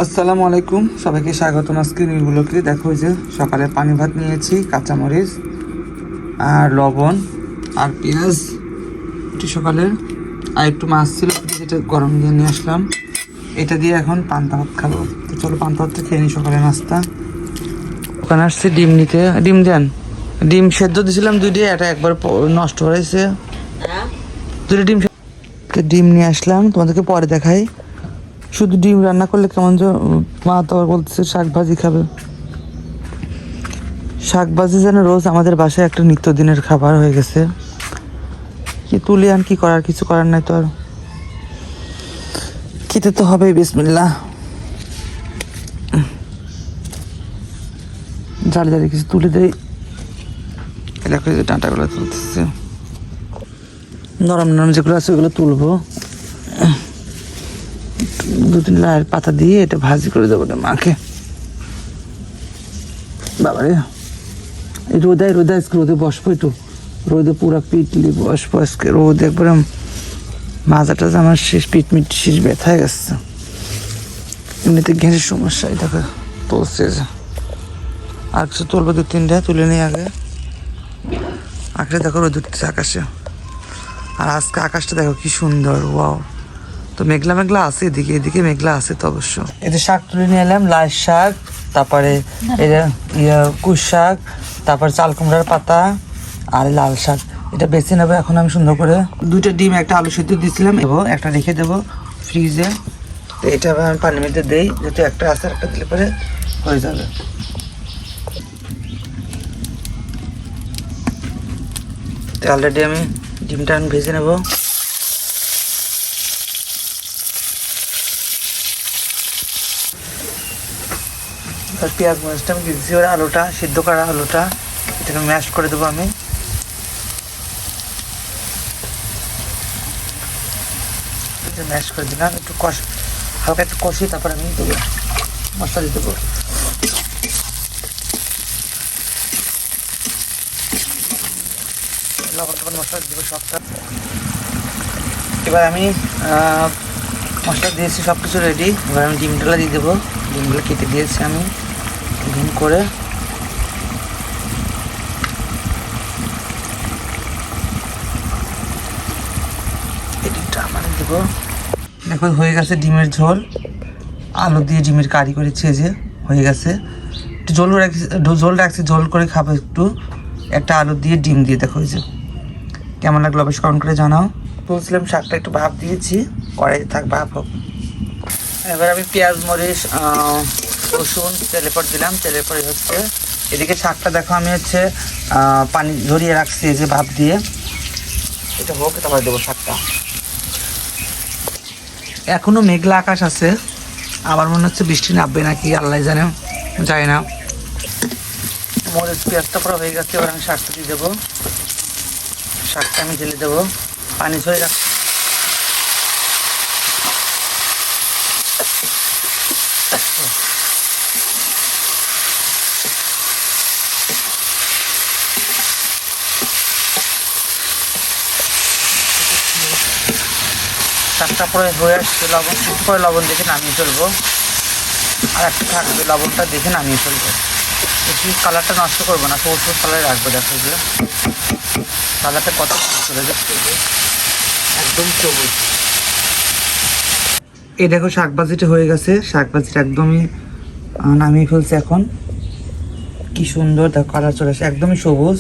আসসালামু আলাইকুম, সবাইকে স্বাগতম। আজকে নির্গুলোকে দেখো যে সকালে পানি ভাত নিয়েছি, কাঁচামরিচ আর লবণ আর পেঁয়াজ, এটি সকালের। আর একটু মাছ ছিল, যেটা গরম দিয়ে নিয়ে আসলাম। এটা দিয়ে এখন পান্তা ভাত খাবো। তো চলো পান্তা ভাতটা খেয়ে নিই, সকালে নাস্তা। ওখানে আসছে ডিম নিতে। ডিম দেন। ডিম সেদ্ধ দিয়েছিলাম দুইটা, এটা একবার নষ্ট হয়েছে। দুটো ডিম নিয়ে আসলাম, তোমাদেরকে পরে দেখাই। শুধু ডিম রান্না করলে কেমন যে, মা তো আবার বলতেছে শাক ভাজি খাবে। শাক ভাজি যেন রোজ আমাদের বাসায় একটা নিত্যদিনের খাবার হয়ে গেছে। কি তুলি আন, কি করার, কিছু করার নাই তো, আর খেতে তো হবেই। বিসমিল্লাহ। জালি জালি কিছু তুলে দেই। দেখো যে ডাঁটাগুলো তুলতেছে, নরম নরম যেগুলো আছে ওগুলো তুলবো। দু তিন লাইয়ের পাতা দিয়ে এটা ভাজি করে দেবো মাকে। বাবারে, এই রোদে আজকে রোদে বসবো, একটু রোদে পুরা পিটলি বসবো আজকে। রোদ একবারে মাজাটা আমার শেষ, পিটমিট শেষ ব্যথা হয়ে গেছে। এমনিতে ঘেঁষের সমস্যা, দেখো তুলছে যে। আর কিছু তুলবো, দু তিনটা তুলে নিই আগে। দেখো রোদ উঠছে আকাশে। আর আজকে আকাশটা দেখো কি সুন্দর, ওয়াও। তো মেঘলা মেঘলা আছে এদিকে মেঘলা আছে তো অবশ্য। এই যে শাক তুলে নিয়ে এলাম, লাল শাক, তারপরে কুশ শাক, তারপর চাল কুমড়ার পাতা আর লাল শাক। এটা বেছে নেবো এখন আমি সুন্দর করে। দুটো ডিম, একটা আলু সিদ্ধ দিয়েছিলাম, এবং একটা রেখে দেবো ফ্রিজে। তো এটা আমি পানির মধ্যে দেই, যেহেতু একটা আছে, একটা দিলে পরে হয়ে যাবে। তো অলরেডি আমি ডিমটা ভেজে নেবো। পেঁয়াজ মরিচটা আমি দিচ্ছি, ওর আলুটা সিদ্ধ করা আলুটা এটাকে ম্যাশ করে দেবো আমি। ম্যাশ করে দিলাম, একটু হালকা একটু কষি, তারপর আমি দেবো মশলা দিয়ে দেবো। লবণ টবণ মশলা দিয়ে দেবো সবটা। এবার আমি মশলা দিয়েছি, সব কিছু রেডি। এবার আমি ডিমগুলো দিয়ে দেবো। ডিমগুলো কেটে দিয়েছি আমি ডিম করে। ডিমটা আমার দেবো। দেখো হয়ে গেছে ডিমের ঝোল, আলু দিয়ে ডিমের কারি করেছি, যে হয়ে গেছে। একটু ঝোল রাখছি, ঝোল করে খাবো একটু। একটা আলু দিয়ে ডিম দিয়ে দেখো, এই যে কেমন লাগলো অবশ্যই কমেন্ট করে জানাও। বলছিলাম শাকটা একটু ভাপ দিয়েছি, কড়াইতে থাক ভাপ হোক। এবার আমি পেঁয়াজ মরিচ রসুন তেলের পর দিলাম, তেলের পরে হচ্ছে এদিকে শাকটা দেখো আমি হচ্ছে পানি ঝরিয়ে রাখছি, এই যে ভাপ দিয়ে। এটা হোক, তারপরে দেবো শাকটা। এখনো মেঘলা আকাশ আছে, আবার মনে হচ্ছে বৃষ্টি নামবে নাকি, আল্লাহ জানে, যায় না। মরিচ পেঁয়াজটা পুরো হয়ে গেছে, এবার আমি শাকটা দিয়ে দেবো। শাকটা আমি ঢেলে দেবো, পানি ঝরে রাখছি। শাকটা পরে হয়ে আসছে, লবণ পরে লবণ দেখে নামিয়ে ফেলবো। আর একটা থাকবে, লবণটা দেখে নামিয়ে ফেলবো। বেশি কালারটা নষ্ট করবো না, সবুজ কালারে রাখবো। দেখো যে কালারটা কত চলে যাচ্ছে, একদম সবুজ। এই দেখো শাক ভাজিটা হয়ে গেছে, শাক ভাজিটা একদমই নামিয়ে ফেলছে এখন। কি সুন্দর দেখো কালার চলে আসে, একদমই সবুজ।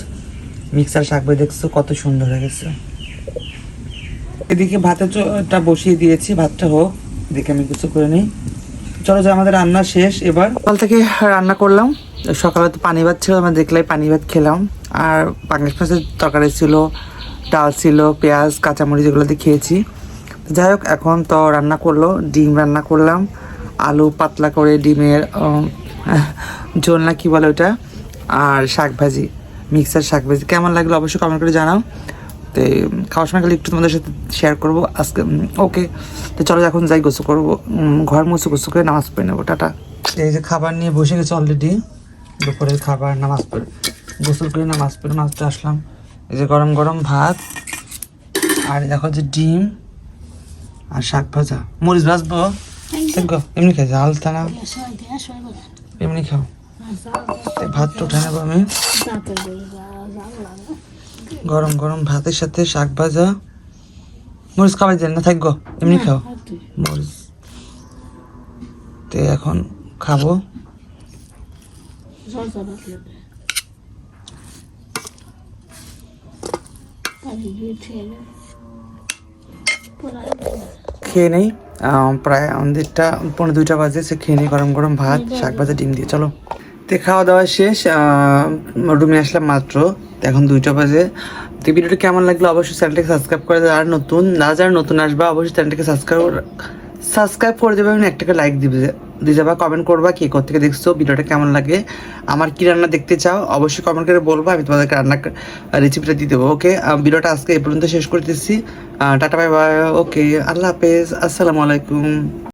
মিক্সার শাক ভাজি দেখছো কত সুন্দর হয়ে গেছে। এদিকে ভাতটা বসিয়ে দিয়েছি, ভাতটা হোক, এদিকে আমি কিছু করে নিই। চলো যে আমাদের রান্না শেষ। এবার সকাল থেকে রান্না করলাম, সকালে তো পানি ভাত ছিল, আমরা দেখলাই পানি ভাত খেলাম। আর পাঙ্গাস মাছের তরকারি ছিল, ডাল ছিল, পেঁয়াজ কাঁচামরিচ এগুলো দিয়ে খেয়েছি। যাই হোক, এখন তো রান্না করলো, ডিম রান্না করলাম, আলু পাতলা করে ডিমের ঝোল না কি বলে ওটা, আর শাক ভাজি, মিক্সার শাক ভাজি। কেমন লাগলো অবশ্যই কমেন্ট করে জানাও। তো খাওয়ার সময় গেলে একটু তোমাদের সাথে শেয়ার করবো আজকে। ওকে, তো চলো এখন যাই, গোসল করবো, ঘর মুছে গোসল করে নামাজ পড়ে নেবো। টাটা। এই যে খাবার নিয়ে বসে গেছে অলরেডি, দুপুরের খাবার, নামাজ পড়ে গোসল করে নামাজ পড়ে মাছটা আসলাম। এই যে গরম গরম ভাত, আর দেখো যে ডিম আর শাক ভাজা, মরিচ ভাজবো। দেখো এমনি খাই ঝাল টানা এমনি খাও ভাতটা উঠে নেবো আমি গরম গরম ভাতের সাথে শাক ভাজা মরিচ খাবার দেন না থাকবো এমনি খাও মরিচ তো এখন খাবো খেয়ে নেই প্রায় 1:30 বাজে সে খেয়ে নেই গরম গরম ভাত শাক ভাজা ডিম দিয়ে চলো তো খাওয়া দাওয়া শেষ রুমে আসলাম মাত্র এখন 2টা বাজে তো ভিডিওটা কেমন লাগলো অবশ্যই চ্যানেলটাকে সাবস্ক্রাইব করে দেবে আর যারা নতুন আসবে অবশ্যই চ্যানেলটাকে সাবস্ক্রাইব করে দেবে এবং একটা লাইক দিয়ে যাবা কমেন্ট করবা কে কোথেকে দেখছো ভিডিওটা কেমন লাগে আমার কি রান্না দেখতে চাও অবশ্যই কমেন্ট করে বলবো আমি তোমাদেরকে রান্না রেসিপিটা দিয়ে দেবো ওকে ভিডিওটা আজকে এই পর্যন্ত শেষ করতেছি টাটা বাই বাই ওকে আল্লাহ হাফেজ আসসালামু আলাইকুম